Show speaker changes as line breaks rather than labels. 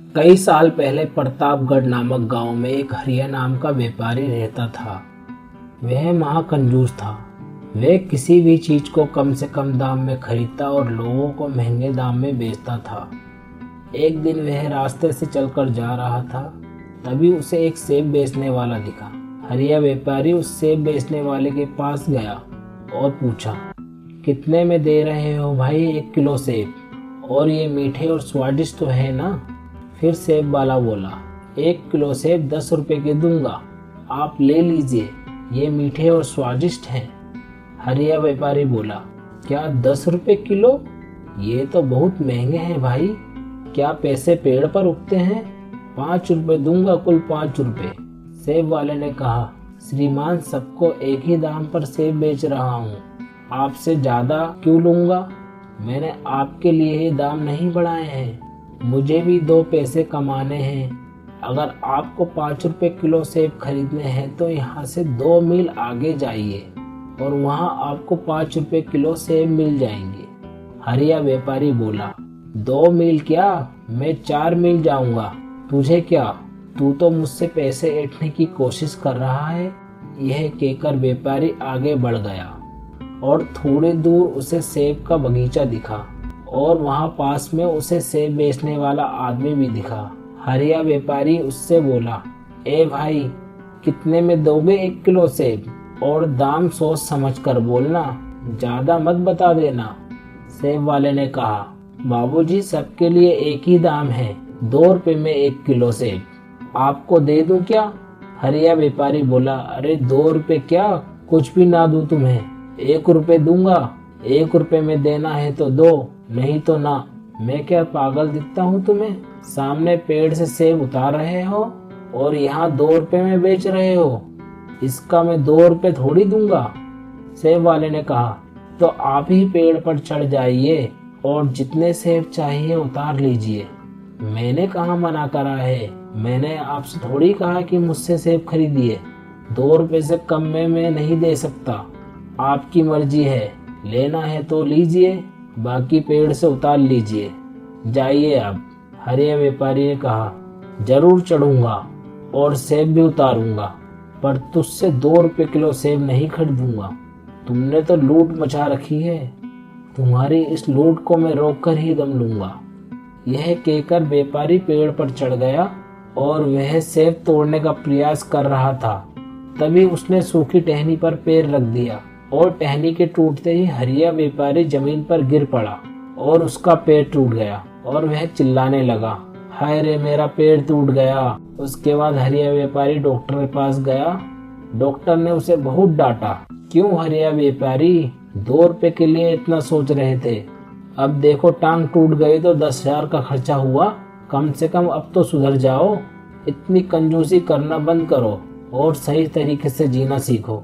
कई साल पहले प्रतापगढ़ नामक गांव में एक हरिया नाम का व्यापारी रहता था। वह महाकंजूस था। वह किसी भी चीज को कम से कम दाम में खरीदता और लोगों को महंगे दाम में बेचता था। एक दिन वह रास्ते से चलकर जा रहा था, तभी उसे एक सेब बेचने वाला दिखा। हरिया व्यापारी उस सेब बेचने वाले के पास गया और पूछा, कितने में दे रहे हो भाई 1 किलो सेब? और ये मीठे और स्वादिष्ट तो है ना? फिर सेब वाला बोला, 1 किलो सेब 10 रुपए के दूंगा, आप ले लीजिए, ये मीठे और स्वादिष्ट हैं। हरिया व्यापारी बोला, क्या 10 रुपए किलो? ये तो बहुत महंगे हैं भाई, क्या पैसे पेड़ पर उगते हैं? 5 रुपए दूंगा, कुल 5 रुपए। सेब वाले ने कहा, श्रीमान सबको एक ही दाम पर सेब बेच रहा हूँ, आपसे ज्यादा क्यों लूंगा? मैंने आपके लिए ही दाम नहीं बढ़ाए हैं, मुझे भी 2 पैसे कमाने हैं। अगर आपको 5 रुपए किलो सेब खरीदने हैं तो यहाँ से 2 मील आगे जाइए और वहाँ आपको 5 रुपए किलो सेब मिल जाएंगे। हरिया व्यापारी बोला, 2 मील क्या, मैं 4 मील जाऊंगा, तुझे क्या? तू तो मुझसे पैसे ऐंठने की कोशिश कर रहा है। यह कहकर व्यापारी आगे बढ़ गया और थोड़ी दूर उसे सेब का बगीचा दिखा और वहां पास में उसे सेब बेचने वाला आदमी भी दिखा। हरिया व्यापारी उससे बोला, ए भाई, कितने में दोगे 1 किलो सेब? और दाम सोच समझ कर बोलना, ज्यादा मत बता देना। सेब वाले ने कहा, बाबूजी सबके लिए एक ही दाम है, 2 रुपए में 1 किलो सेब, आपको दे दूं क्या? हरिया व्यापारी बोला, अरे 2 रुपए क्या, कुछ भी ना दूं तुम्हें, 1 रुपए दूंगा। 1 रुपए में देना है तो दो, नहीं तो ना। मैं क्या पागल दिखता हूँ तुम्हें? सामने पेड़ से सेब उतार रहे हो और यहाँ 2 रुपए में बेच रहे हो, इसका मैं 2 रुपए थोड़ी दूंगा। सेब वाले ने कहा, तो आप ही पेड़ पर चढ़ जाइए और जितने सेब चाहिए उतार लीजिए, मैंने कहाँ मना करा है, मैंने आपसे थोड़ी कहा कि मुझसे सेब खरीदिए। 2 रुपए से कम में मैं नहीं दे सकता, आपकी मर्जी है, लेना है तो लीजिए, बाकी पेड़ से उतार लीजिए, जाइए अब। हरिया व्यापारी ने कहा, जरूर चढ़ूंगा और सेब भी उतारूंगा, पर तुझसे 2 रुपए किलो सेब नहीं खरीदूंगा। तुमने तो लूट मचा रखी है, तुम्हारी इस लूट को मैं रोक कर ही दम लूंगा। यह कहकर व्यापारी पेड़ पर चढ़ गया और वह सेब तोड़ने का प्रयास कर रहा था। तभी उसने सूखी टहनी पर पैर रख दिया और टहनी के टूटते ही हरिया व्यापारी जमीन पर गिर पड़ा और उसका पैर टूट गया और वह चिल्लाने लगा, हाय रे मेरा पैर टूट गया। उसके बाद हरिया व्यापारी डॉक्टर के पास गया। डॉक्टर ने उसे बहुत डांटा, क्यों हरिया व्यापारी, 2 रुपए के लिए इतना सोच रहे थे? अब देखो टांग टूट गई तो 10,000 का खर्चा हुआ, कम से कम अब तो सुधर जाओ। इतनी कंजूसी करना बंद करो और सही तरीके से जीना सीखो।